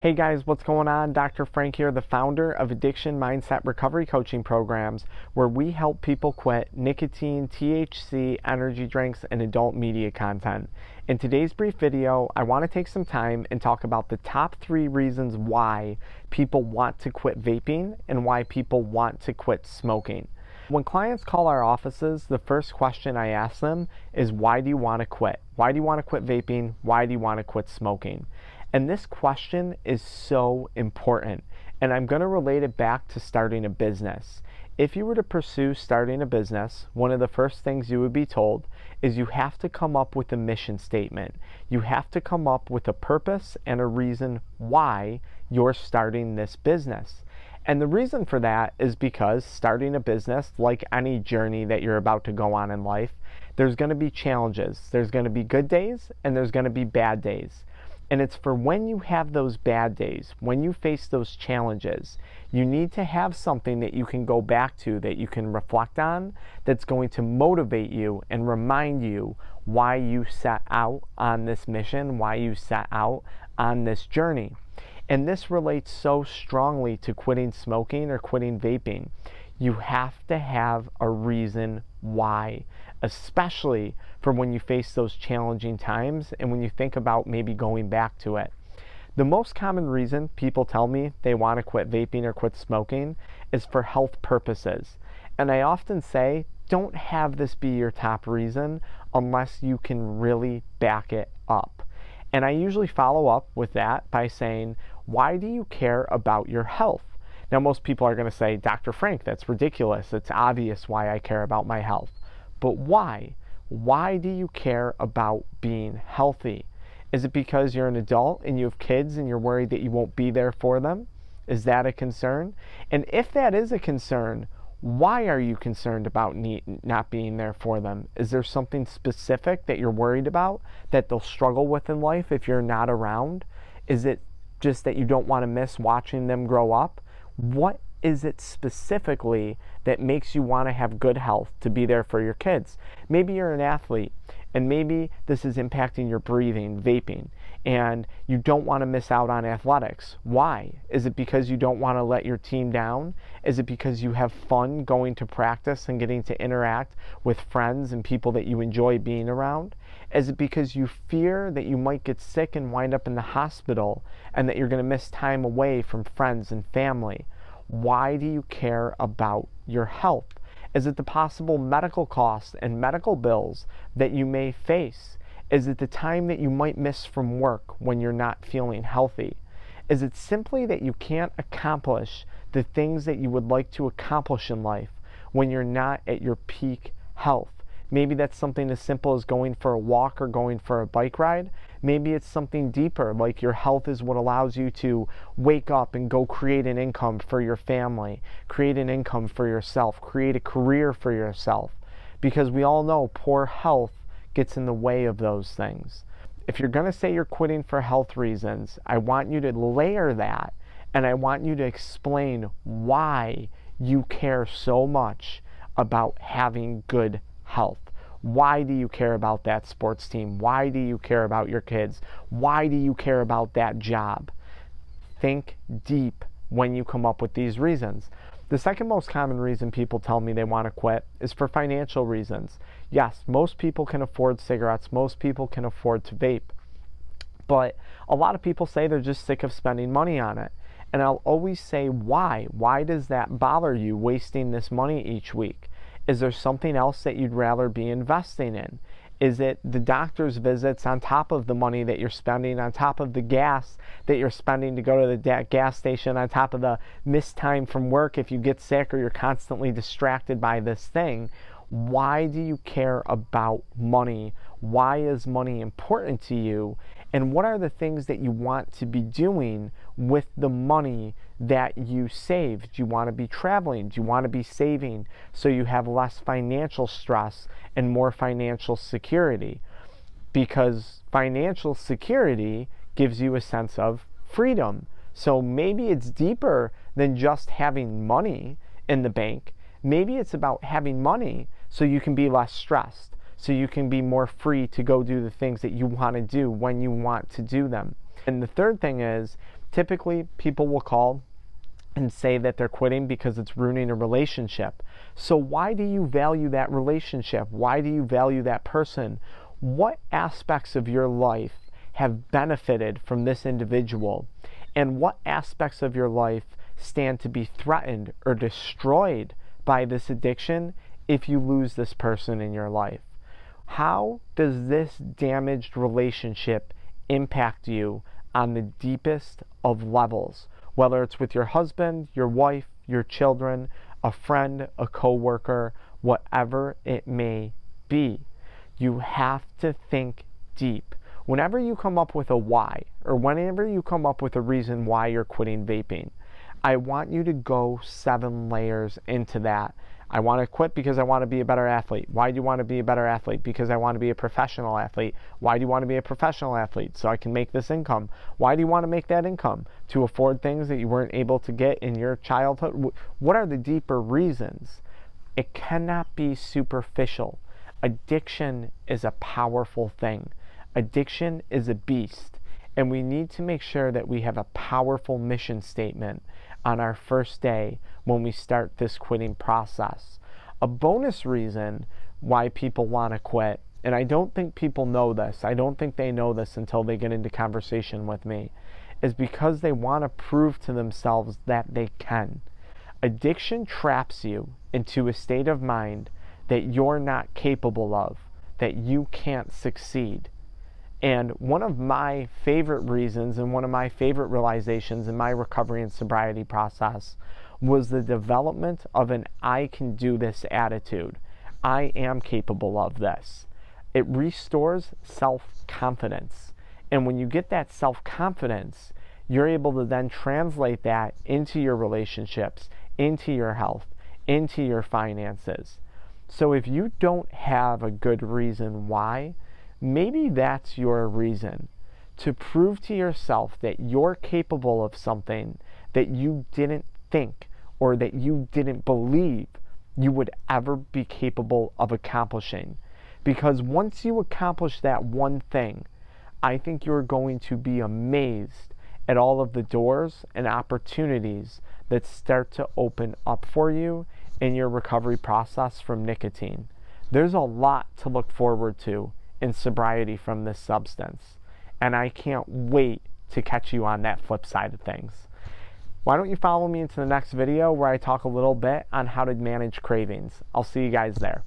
Hey guys, what's going on? Dr. Frank here, the founder of AddictionMindset recovery coaching programs, where we help people quit nicotine, THC, energy drinks, and adult media content. In today's brief video, I want to take some time and talk about the top 3 reasons why people want to quit vaping and why people want to quit smoking. When clients call our offices, the first question I ask them is, why do you want to quit? Why do you want to quit vaping? Why do you want to quit smoking? And this question is so important, and I'm going to relate it back to starting a business. If you were to pursue starting a business, one of the first things you would be told is you have to come up with a mission statement. You have to come up with a purpose and a reason why you're starting this business. And the reason for that is because starting a business, like any journey that you're about to go on in life, there's going to be challenges. There's going to be good days and there's going to be bad days. And it's for when you have those bad days, when you face those challenges, you need to have something that you can go back to, that you can reflect on, that's going to motivate you and remind you why you set out on this mission, why you set out on this journey. And this relates so strongly to quitting smoking or quitting vaping. You have to have a reason why, especially for when you face those challenging times and when you think about maybe going back to it. The most common reason people tell me they want to quit vaping or quit smoking is for health purposes. And I often say, don't have this be your top reason unless you can really back it up. And I usually follow up with that by saying, why do you care about your health? Now, most people are going to say, Dr. Frank, that's ridiculous. It's obvious why I care about my health. But why? Why do you care about being healthy? Is it because you're an adult and you have kids and you're worried that you won't be there for them? Is that a concern? And if that is a concern, why are you concerned about not being there for them? Is there something specific that you're worried about that they'll struggle with in life if you're not around? Is it just that you don't want to miss watching them grow up? What is it specifically that makes you want to have good health to be there for your kids? Maybe you're an athlete and maybe this is impacting your breathing, vaping, and you don't want to miss out on athletics. Why? Is it because you don't want to let your team down? Is it because you have fun going to practice and getting to interact with friends and people that you enjoy being around? Is it because you fear that you might get sick and wind up in the hospital and that you're going to miss time away from friends and family? Why do you care about your health? Is it the possible medical costs and medical bills that you may face? Is it the time that you might miss from work when you're not feeling healthy? Is it simply that you can't accomplish the things that you would like to accomplish in life when you're not at your peak health? Maybe that's something as simple as going for a walk or going for a bike ride. Maybe it's something deeper, like your health is what allows you to wake up and go create an income for your family, create an income for yourself, create a career for yourself. Because we all know poor health gets in the way of those things. If you're going to say you're quitting for health reasons, I want you to layer that and I want you to explain why you care so much about having good health. Why do you care about that sports team? Why do you care about your kids? Why do you care about that job? Think deep when you come up with these reasons. The second most common reason people tell me they want to quit is for financial reasons. Yes, most people can afford cigarettes. Most people can afford to vape. But a lot of people say they're just sick of spending money on it. And I'll always say, why? Why does that bother you, wasting this money each week? Is there something else that you'd rather be investing in? Is it the doctor's visits on top of the money that you're spending, on top of the gas that you're spending to go to the gas station, on top of the missed time from work if you get sick or you're constantly distracted by this thing? Why do you care about money? Why is money important to you? And what are the things that you want to be doing with the money that you save? Do you want to be traveling? Do you want to be saving so you have less financial stress and more financial security? Because financial security gives you a sense of freedom. So maybe it's deeper than just having money in the bank. Maybe it's about having money so you can be less stressed, so you can be more free to go do the things that you want to do when you want to do them. And the third thing is Typically, people will call and say that they're quitting because it's ruining a relationship. So why do you value that relationship? Why do you value that person? What aspects of your life have benefited from this individual? And what aspects of your life stand to be threatened or destroyed by this addiction if you lose this person in your life? How does this damaged relationship impact you on the deepest of levels? Whether it's with your husband, your wife, your children, a friend, a coworker, whatever it may be. You have to think deep. Whenever you come up with a why, or whenever you come up with a reason why you're quitting vaping, I want you to go 7 layers into that. I want to quit because I want to be a better athlete. Why do you want to be a better athlete? Because I want to be a professional athlete. Why do you want to be a professional athlete? So I can make this income. Why do you want to make that income? To afford things that you weren't able to get in your childhood? What are the deeper reasons? It cannot be superficial. Addiction is a powerful thing. Addiction is a beast. And we need to make sure that we have a powerful mission statement on our first day when we start this quitting process. A bonus reason why people want to quit, and I don't think people know this, I don't think they know this until they get into conversation with me, is because they want to prove to themselves that they can. Addiction traps you into a state of mind that you're not capable of, that you can't succeed. And one of my favorite reasons and one of my favorite realizations in my recovery and sobriety process was the development of an I can do this attitude. I am capable of this. It restores self-confidence. And when you get that self-confidence, you're able to then translate that into your relationships, into your health, into your finances. So if you don't have a good reason why, maybe that's your reason to prove to yourself that you're capable of something that you didn't think or that you didn't believe you would ever be capable of accomplishing. Because once you accomplish that one thing, I think you're going to be amazed at all of the doors and opportunities that start to open up for you in your recovery process from nicotine. There's a lot to look forward to in sobriety from this substance. And I can't wait to catch you on that flip side of things. Why don't you follow me into the next video where I talk a little bit on how to manage cravings. I'll see you guys there.